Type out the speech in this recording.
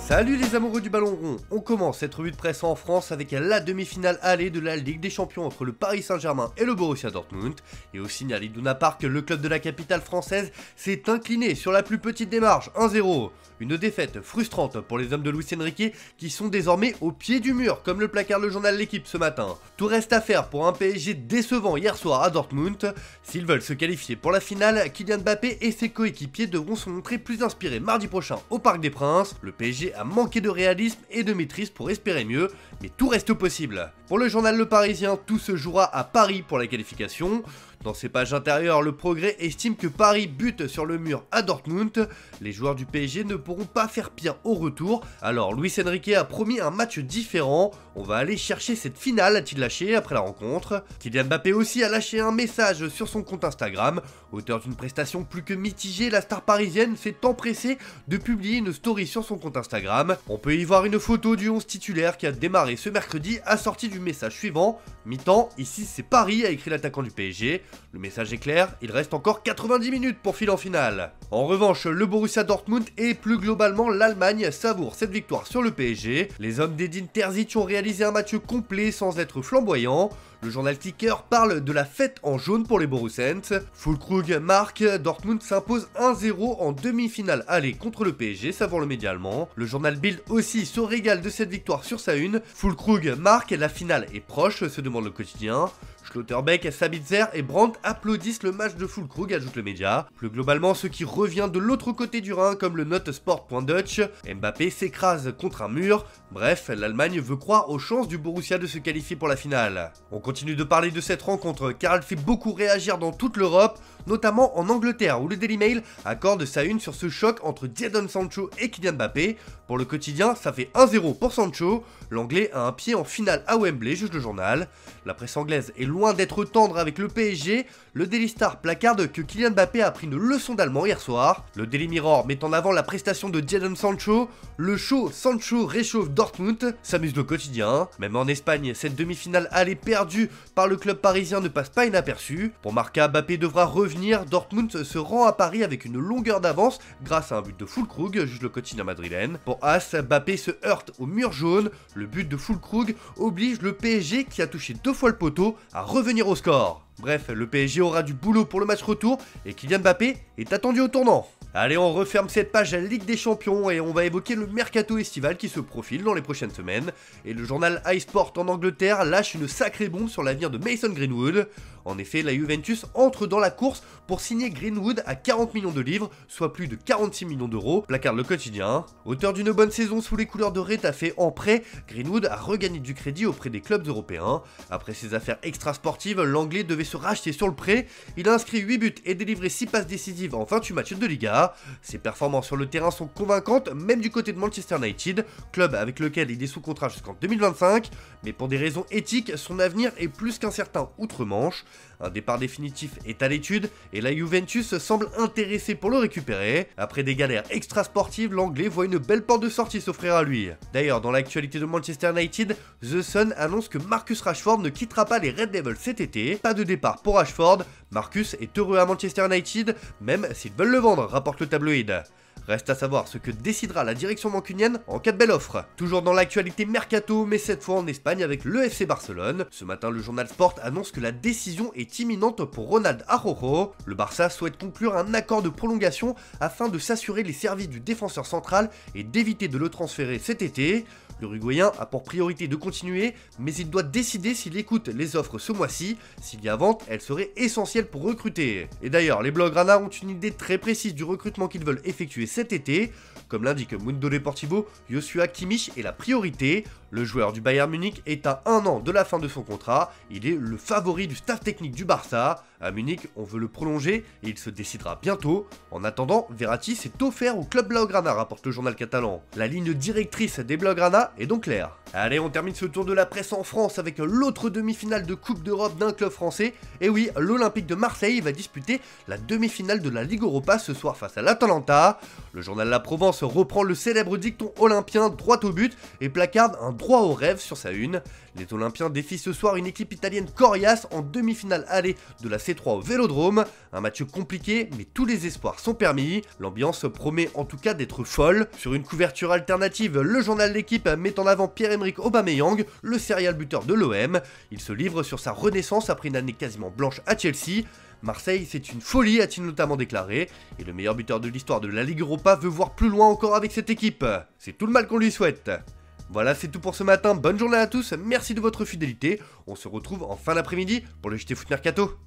Salut les amoureux du ballon rond, on commence cette revue de presse en France avec la demi-finale aller de la Ligue des Champions entre le Paris Saint-Germain et le Borussia Dortmund. Et au signal Iduna Park, le club de la capitale française s'est incliné sur la plus petite des marges, 1-0. Une défaite frustrante pour les hommes de Luis Enrique qui sont désormais au pied du mur, comme le placarde le journal L'Équipe ce matin. Tout reste à faire pour un PSG décevant hier soir à Dortmund. S'ils veulent se qualifier pour la finale, Kylian Mbappé et ses coéquipiers devront se montrer plus inspirés mardi prochain au Parc des Princes. Le PSG a manqué de réalisme et de maîtrise pour espérer mieux, mais tout reste possible. Pour le journal Le Parisien, tout se jouera à Paris pour la qualification. Dans ses pages intérieures, le Progrès estime que Paris bute sur le mur à Dortmund. Les joueurs du PSG ne pourront pas faire pire au retour, alors Luis Enrique a promis un match différent. On va aller chercher cette finale, a-t-il lâché après la rencontre. Kylian Mbappé aussi a lâché un message sur son compte Instagram. Auteur d'une prestation plus que mitigée, la star parisienne s'est empressée de publier une story sur son compte Instagram. On peut y voir une photo du 11 titulaire qui a démarré ce mercredi, assorti du message suivant: mi-temps, ici c'est Paris, a écrit l'attaquant du PSG. Le message est clair, il reste encore 90 minutes pour filer en finale. En revanche, le Borussia Dortmund et plus globalement l'Allemagne savourent cette victoire sur le PSG. Les hommes d'Edin Terzic ont réalisé un match complet sans être flamboyants. Le journal Kicker parle de la fête en jaune pour les Borussens. Füllkrug marque, Dortmund s'impose 1-0 en demi-finale aller contre le PSG, savant le média allemand. Le journal Bild aussi se régale de cette victoire sur sa une. Füllkrug marque, la finale est proche, se demande le quotidien. Schlotterbeck, Sabitzer et Brandt applaudissent le match de Füllkrug, ajoute le média. Plus globalement, ce qui revient de l'autre côté du Rhin, comme le note Sport.Dutch, Mbappé s'écrase contre un mur. Bref, l'Allemagne veut croire aux chances du Borussia de se qualifier pour la finale. On continue de parler de cette rencontre car elle fait beaucoup réagir dans toute l'Europe, notamment en Angleterre où le Daily Mail accorde sa une sur ce choc entre Jadon Sancho et Kylian Mbappé. Pour le quotidien, ça fait 1-0 pour Sancho. L'Anglais a un pied en finale à Wembley, juge le journal. La presse anglaise est loin d'être tendre avec le PSG. Le Daily Star placarde que Kylian Mbappé a pris une leçon d'allemand hier soir. Le Daily Mirror met en avant la prestation de Jadon Sancho. Le show Sancho réchauffe Dortmund, s'amuse le quotidien. Même en Espagne, cette demi-finale allée perdue par le club parisien ne passe pas inaperçue. Pour Marca, Mbappé devra revenir. Dortmund se rend à Paris avec une longueur d'avance grâce à un but de Füllkrug, juge le quotidien madrilène. Pour As, Mbappé se heurte au mur jaune. Le but de Füllkrug oblige le PSG, qui a touché 2 fois le poteau, à revenir au score. Bref, le PSG aura du boulot pour le match retour et Kylian Mbappé est attendu au tournant. Allez, on referme cette page à Ligue des Champions et on va évoquer le mercato estival qui se profile dans les prochaines semaines. Et le journal iSport en Angleterre lâche une sacrée bombe sur l'avenir de Mason Greenwood. En effet, la Juventus entre dans la course pour signer Greenwood à 40 millions de livres, soit plus de 46 millions d'euros, placarde le quotidien. Auteur d'une bonne saison sous les couleurs de Retafe en prêt, Greenwood a regagné du crédit auprès des clubs européens. Après ses affaires extrasportives, l'Anglais devait se racheter sur le prêt. Il a inscrit 8 buts et délivré 6 passes décisives en 28 matchs de Liga. Ses performances sur le terrain sont convaincantes, même du côté de Manchester United, club avec lequel il est sous contrat jusqu'en 2025, mais pour des raisons éthiques, son avenir est plus qu'incertain outre-Manche. Un départ définitif est à l'étude et la Juventus semble intéressée pour le récupérer. Après des galères extra-sportives, l'Anglais voit une belle porte de sortie s'offrir à lui. D'ailleurs, dans l'actualité de Manchester United, The Sun annonce que Marcus Rashford ne quittera pas les Red Devils cet été. Pas de départ pour Rashford. Marcus est heureux à Manchester United, même s'ils veulent le vendre, rapporte le tabloïd. Reste à savoir ce que décidera la direction mancunienne en cas de belle offre. Toujours dans l'actualité mercato, mais cette fois en Espagne avec le FC Barcelone. Ce matin, le journal Sport annonce que la décision est imminente pour Ronald Araujo. Le Barça souhaite conclure un accord de prolongation afin de s'assurer les services du défenseur central et d'éviter de le transférer cet été. L'Uruguayen a pour priorité de continuer, mais il doit décider s'il écoute les offres ce mois-ci. S'il y a vente, elle serait essentielle pour recruter. Et d'ailleurs, les Blaugrana ont une idée très précise du recrutement qu'ils veulent effectuer cet été. Comme l'indique Mundo Deportivo, Joshua Kimmich est la priorité. Le joueur du Bayern Munich est à 1 an de la fin de son contrat. Il est le favori du staff technique du Barça. À Munich, on veut le prolonger et il se décidera bientôt. En attendant, Verratti s'est offert au club Blaugrana, rapporte le journal catalan. La ligne directrice des Blaugrana est donc claire. Allez, on termine ce tour de la presse en France avec l'autre demi-finale de Coupe d'Europe d'un club français. Et oui, l'Olympique de Marseille va disputer la demi-finale de la Ligue Europa ce soir face à l'Atalanta. Le journal La Provence reprend le célèbre dicton olympien droit au but et placarde un 3 au rêve sur sa une. Les Olympiens défient ce soir une équipe italienne coriace en demi-finale aller de la C3 au Vélodrome. Un match compliqué, mais tous les espoirs sont permis. L'ambiance promet en tout cas d'être folle. Sur une couverture alternative, le journal L'Équipe met en avant Pierre-Emerick Aubameyang, le serial buteur de l'OM. Il se livre sur sa renaissance après une année quasiment blanche à Chelsea. Marseille, c'est une folie, a-t-il notamment déclaré, et le meilleur buteur de l'histoire de la Ligue Europa veut voir plus loin encore avec cette équipe. C'est tout le mal qu'on lui souhaite. Voilà, c'est tout pour ce matin, bonne journée à tous, merci de votre fidélité, on se retrouve en fin d'après-midi pour le JT Foot Mercato.